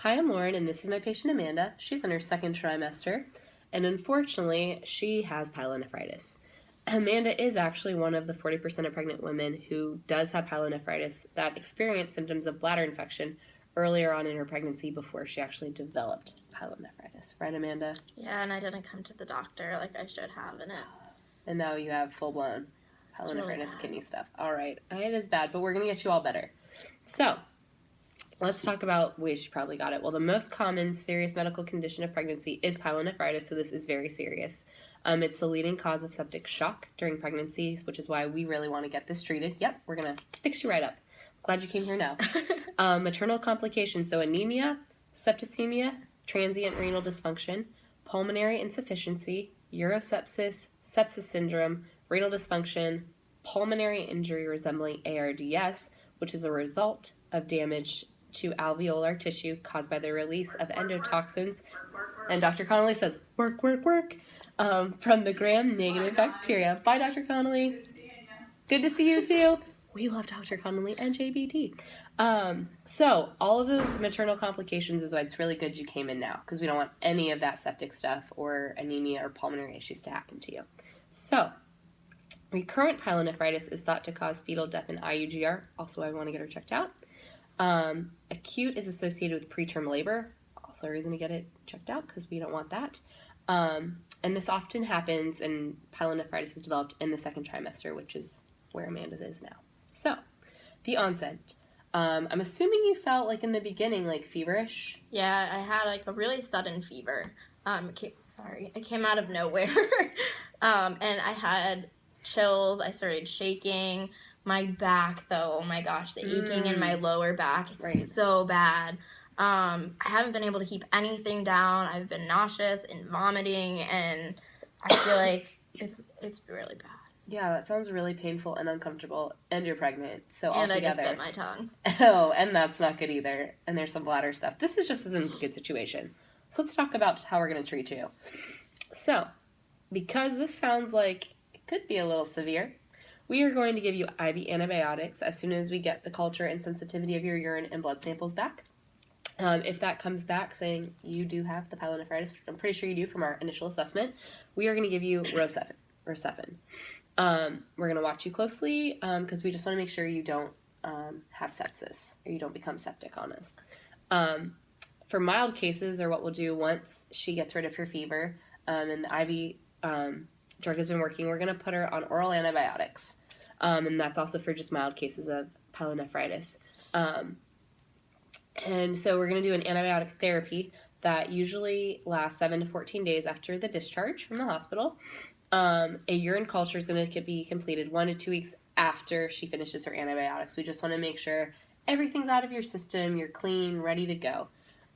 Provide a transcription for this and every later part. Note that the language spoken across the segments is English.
Hi, I'm Lauren, and this is my patient Amanda. She's in her second trimester, and unfortunately, she has pyelonephritis. Amanda is actually one of the 40% of pregnant women who does have pyelonephritis that experienced symptoms of bladder infection earlier on in her pregnancy before she actually developed pyelonephritis. Right, Amanda? Yeah, and I didn't come to the doctor like I should have, And now you have full-blown it's really pyelonephritis bad. kidney stuff. All right. It is bad, but we're going to get you all better. So, let's talk about ways she probably got it. Well, the most common serious medical condition of pregnancy is pyelonephritis, so this is very serious. It's the leading cause of septic shock during pregnancy, which is why we really want to get this treated. Yep, we're going to fix you right up. Glad you came here now. Maternal complications, so anemia, septicemia, transient renal dysfunction, pulmonary insufficiency, urosepsis, sepsis syndrome, renal dysfunction, pulmonary injury resembling ARDS, which is a result of damage to alveolar tissue caused by the release of endotoxins. And Dr. Connolly says, work, work, work, from the gram-negative bacteria. Bye, Dr. Connolly. Good to see you, too. We love Dr. Connolly and JBT. So all of those maternal complications is why it's really good you came in now, because we don't want any of that septic stuff or anemia or pulmonary issues to happen to you. So recurrent pyelonephritis is thought to cause fetal death in IUGR. Also, I want to get her checked out. Acute is associated with preterm labor. Also a reason to get it checked out because we don't want that. And this often happens, and pyelonephritis is developed in the second trimester, which is where Amanda's is now. So, the onset. I'm assuming you felt like in the beginning, like feverish. Yeah, I had like a really sudden fever. It came out of nowhere. And I had chills. I started shaking. My back, though, oh my gosh, the aching in my lower back, it's so bad. I haven't been able to keep anything down. I've been nauseous and vomiting, and I feel like it's really bad. Yeah, that sounds really painful and uncomfortable, and you're pregnant, so and altogether. I just bit my tongue. Oh, and that's not good either, and there's some bladder stuff. This isn't a good situation. So let's talk about how we're going to treat you. So, because this sounds like it could be a little severe, we are going to give you IV antibiotics as soon as we get the culture and sensitivity of your urine and blood samples back. If that comes back saying you do have the pyelonephritis, I'm pretty sure you do from our initial assessment, we are going to give you Rocephin. We're going to watch you closely because we just want to make sure you don't have sepsis or you don't become septic on us. For mild cases, or what we'll do once she gets rid of her fever and the IV drug has been working, we're going to put her on oral antibiotics. And that's also for just mild cases of pyelonephritis. And so we're going to do an antibiotic therapy that usually lasts 7 to 14 days after the discharge from the hospital. A urine culture is going to be completed 1 to 2 weeks after she finishes her antibiotics. We just want to make sure everything's out of your system, you're clean, ready to go,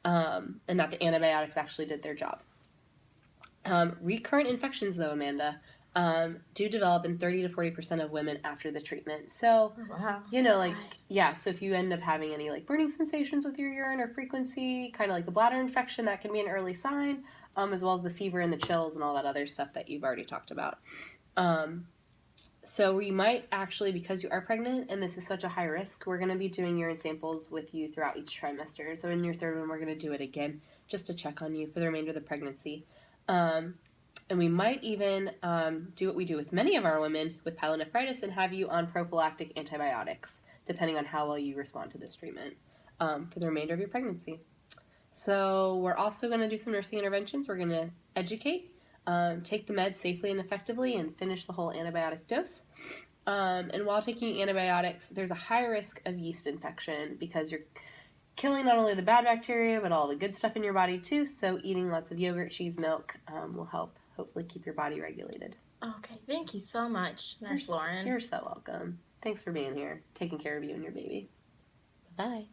and that the antibiotics actually did their job. Recurrent infections, though, Amanda, do develop in 30 to 40% of women after the treatment. So, so if you end up having any burning sensations with your urine or frequency, kind of like the bladder infection, that can be an early sign, as well as the fever and the chills and all that other stuff that you've already talked about. So we might actually, because you are pregnant and this is such a high risk, we're going to be doing urine samples with you throughout each trimester. So in your third one, we're going to do it again just to check on you for the remainder of the pregnancy. And we might even do what we do with many of our women with pyelonephritis and have you on prophylactic antibiotics, depending on how well you respond to this treatment for the remainder of your pregnancy. So we're also going to do some nursing interventions. We're going to educate, take the meds safely and effectively, and finish the whole antibiotic dose. And while taking antibiotics, there's a high risk of yeast infection because you're killing not only the bad bacteria, but all the good stuff in your body too. So eating lots of yogurt, cheese, milk will help hopefully keep your body regulated. Okay, thank you so much, Nurse Lauren. You're so welcome. Thanks for being here, taking care of you and your baby. Bye-bye.